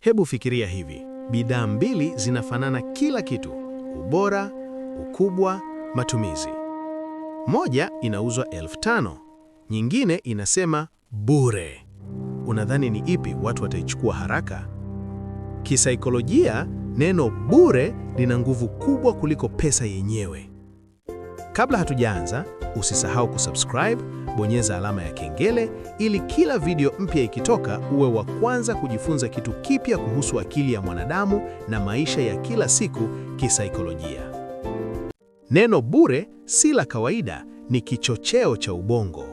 Hebu fikiria hivi, bidhaa mbili zinafanana kila kitu: ubora, ukubwa, matumizi. Moja inauzwa 5,000, nyingine inasema bure. Unadhani ni ipi watu wataichukua haraka? Kisaikolojia, neno bure lina nguvu kubwa kuliko pesa yenyewe. Kabla hatujaanza, usisahau kusubscribe, bonyeza alama ya kengele ili kila video mpya ikitoka uwe wa kwanza kujifunza kitu kipya kuhusu akili ya mwanadamu na maisha ya kila siku kisaikolojia. Neno bure si la kawaida, ni kichocheo cha ubongo.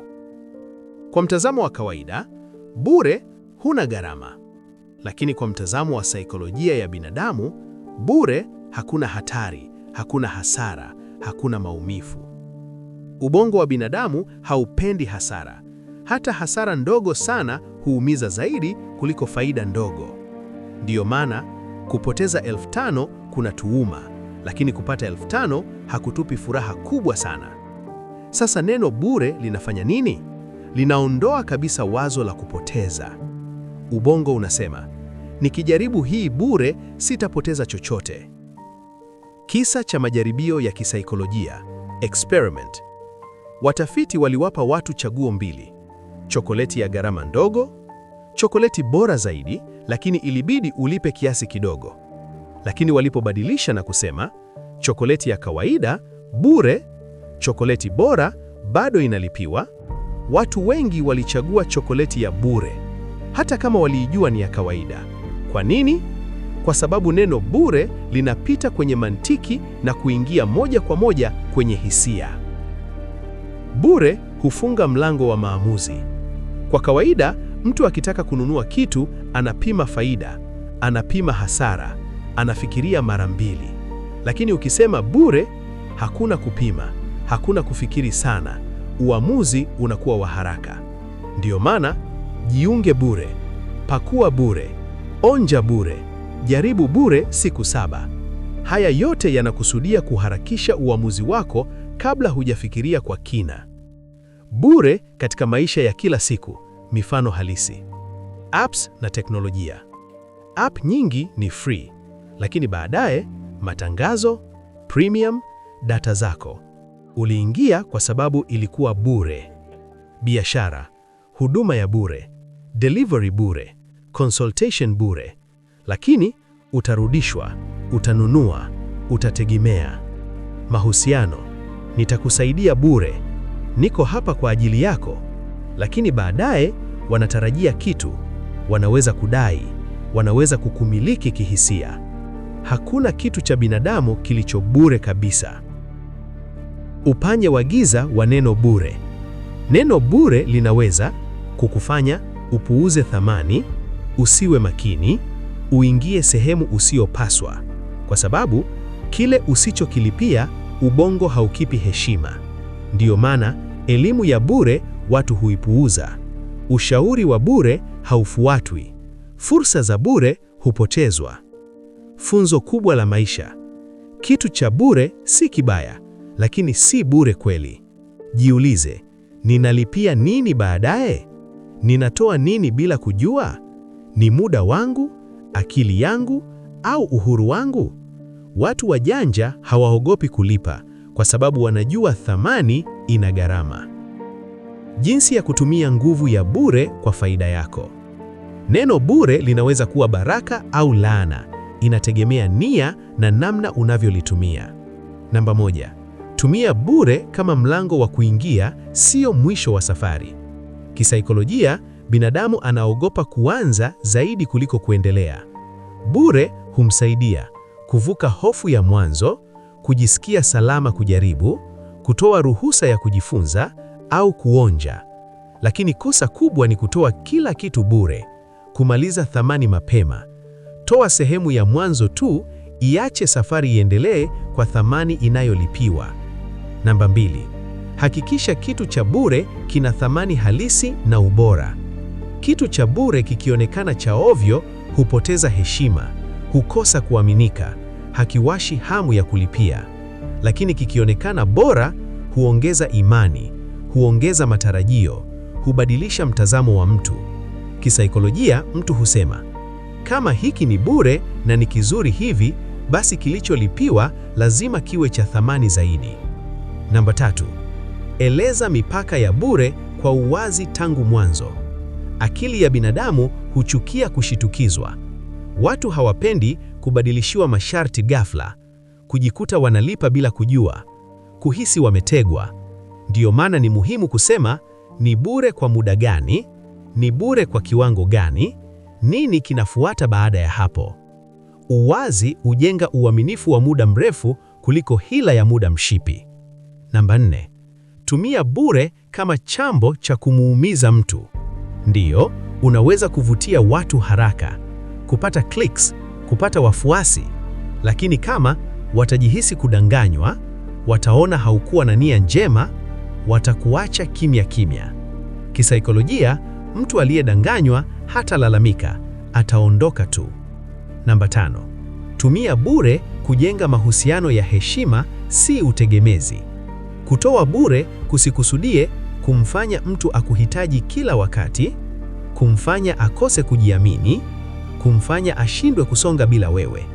Kwa mtazamo wa kawaida, bure huna gharama. Lakini kwa mtazamo wa saikolojia ya binadamu, bure hakuna hatari, hakuna hasara, hakuna maumivu. Ubongo wa binadamu haupendi hasara. Hata hasara ndogo sana huumiza zaidi kuliko faida ndogo. Ndiyo maana kupoteza 5,000 kunatuuma, lakini kupata 5,000 hakutupi furaha kubwa sana. Sasa neno bure linafanya nini? Linaondoa kabisa wazo la kupoteza. Ubongo unasema, nikijaribu hii bure sitapoteza chochote. Kisa cha majaribio ya kisaikolojia, experiment. Watafiti waliwapa watu chaguo mbili: chokoleti ya gharama ndogo, chokoleti bora zaidi, lakini ilibidi ulipe kiasi kidogo. Lakini walipobadilisha na kusema chokoleti ya kawaida bure, chokoleti bora bado inalipiwa, watu wengi walichagua chokoleti ya bure, hata kama waliijua ni ya kawaida. Kwa nini? Kwa sababu neno bure linapita kwenye mantiki na kuingia moja kwa moja kwenye hisia. Bure hufunga mlango wa maamuzi. Kwa kawaida, mtu akitaka kununua kitu anapima faida, anapima hasara, anafikiria mara mbili. Lakini ukisema bure, hakuna kupima, hakuna kufikiri sana. Uamuzi unakuwa wa haraka. Ndiyo maana jiunge bure, pakua bure, onja bure, jaribu bure siku 7. Haya yote yanakusudia kuharakisha uamuzi wako kabla hujafikiria kwa kina. Bure katika maisha ya kila siku. Mifano halisi: apps na teknolojia. App nyingi ni free, lakini baadaye matangazo, premium, data zako. Uliingia kwa sababu ilikuwa bure. Biashara, huduma ya bure, delivery bure, consultation bure. Lakini utarudishwa, utanunua, utategemea. Mahusiano, nitakusaidia bure, niko hapa kwa ajili yako. Lakini baadaye wanatarajia kitu, wanaweza kudai, wanaweza kukumiliki kihisia. Hakuna kitu cha binadamu kilicho bure kabisa. Upanye wa giza wa neno bure. Neno bure linaweza kukufanya upuuze thamani, usiwe makini, uingie sehemu usiyopaswa, kwa sababu kile usichokilipia ubongo haukipi heshima. Ndiyo maana elimu ya bure watu huipuuza, ushauri wa bure haufuatwi, fursa za bure hupotezwa. Funzo kubwa la maisha: kitu cha bure si kibaya, lakini si bure kweli. Jiulize, ninalipia nini baadaye? Ninatoa nini bila kujua? Ni muda wangu, akili yangu, au uhuru wangu? Watu wajanja hawaogopi kulipa kwa sababu wanajua thamani ina gharama. Jinsi ya kutumia nguvu ya bure kwa faida yako. Neno bure linaweza kuwa baraka au laana, inategemea nia na namna unavyolitumia. Namba 1, tumia bure kama mlango wa kuingia, sio mwisho wa safari. Kisaikolojia, binadamu anaogopa kuanza zaidi kuliko kuendelea. Bure humsaidia kuvuka hofu ya mwanzo, kujisikia salama kujaribu, kutoa ruhusa ya kujifunza au kuonja. Lakini kosa kubwa ni kutoa kila kitu bure, kumaliza thamani mapema. Toa sehemu ya mwanzo tu, iache safari iendelee kwa thamani inayolipiwa. Namba 2, hakikisha kitu cha bure kina thamani halisi na ubora. Kitu cha bure kikionekana cha ovyo hupoteza heshima, hukosa kuaminika, hakiwashi hamu ya kulipia. Lakini kikionekana bora huongeza imani, huongeza matarajio, hubadilisha mtazamo wa mtu. Kisaikolojia, mtu husema, Kama hiki ni bure na ni kizuri hivi, basi kilicholipiwa lazima kiwe cha thamani zaidi. Namba 3. Eleza mipaka ya bure kwa uwazi tangu mwanzo. Akili ya binadamu huchukia kushitukizwa. Watu hawapendi kubadilishiwa masharti ghafla, kujikuta wanalipa bila kujua, kuhisi wametegwa. Ndiyo maana ni muhimu kusema ni bure kwa muda gani, ni bure kwa kiwango gani, nini kinafuata baada ya hapo. Uwazi hujenga uaminifu wa muda mrefu kuliko hila ya muda mfupi. Namba 4. Tumia bure kama chambo cha kumuumiza mtu. Ndiyo, unaweza kuvutia watu haraka, kupata clicks, kupata wafuasi, lakini kama watajihisi kudanganywa, wataona haukuwa na nia njema, watakuacha kimya kimya. Kisaikolojia, mtu aliyedanganywa hatalalamika, ataondoka tu. Namba 5. Tumia bure kujenga mahusiano ya heshima, si utegemezi. Kutoa bure kusikusudie kumfanya mtu akuhitaji kila wakati, kumfanya akose kujiamini, kumfanya ashindwe kusonga bila wewe.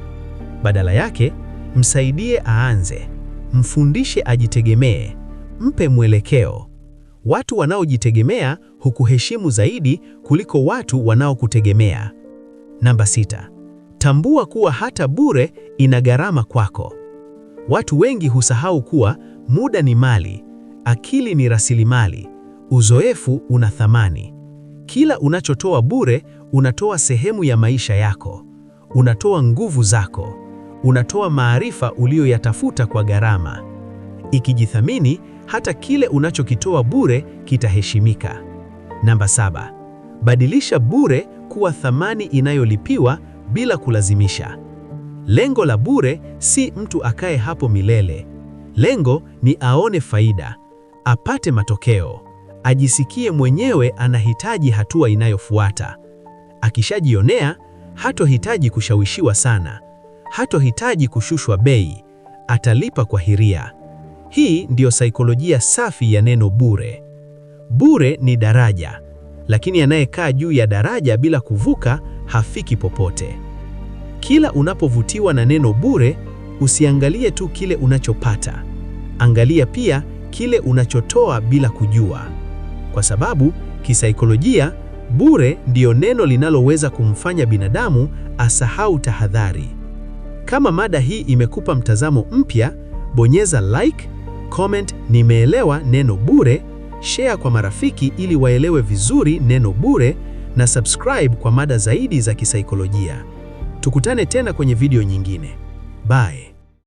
Badala yake, msaidie aanze, mfundishe ajitegemee, mpe mwelekeo. Watu wanaojitegemea hukuheshimu zaidi kuliko watu wanaokutegemea. Namba 6. Tambua kuwa hata bure ina gharama kwako. Watu wengi husahau kuwa muda ni mali, akili ni rasilimali, uzoefu una thamani. Kila unachotoa bure, unatoa sehemu ya maisha yako, unatoa nguvu zako, unatoa maarifa uliyoyatafuta kwa gharama. Ikijithamini, hata kile unachokitoa bure kitaheshimika. Namba 7. Badilisha bure kuwa thamani inayolipiwa bila kulazimisha. Lengo la bure si mtu akae hapo milele. Lengo ni aone faida, apate matokeo, ajisikie mwenyewe anahitaji hatua inayofuata. Akishajionea, hatohitaji kushawishiwa sana, hatohitaji kushushwa bei, atalipa kwa hiria. Hii ndiyo saikolojia safi ya neno bure. Bure ni daraja, lakini anayekaa juu ya daraja bila kuvuka hafiki popote. Kila unapovutiwa na neno bure, usiangalie tu kile unachopata. Angalia pia kile unachotoa bila kujua. Kwa sababu kisaikolojia, bure ndiyo neno linaloweza kumfanya binadamu asahau tahadhari. Kama mada hii imekupa mtazamo mpya, bonyeza like, comment nimeelewa neno bure, share kwa marafiki ili waelewe vizuri neno bure, na subscribe kwa mada zaidi za kisaikolojia. Tukutane tena kwenye video nyingine. Bye.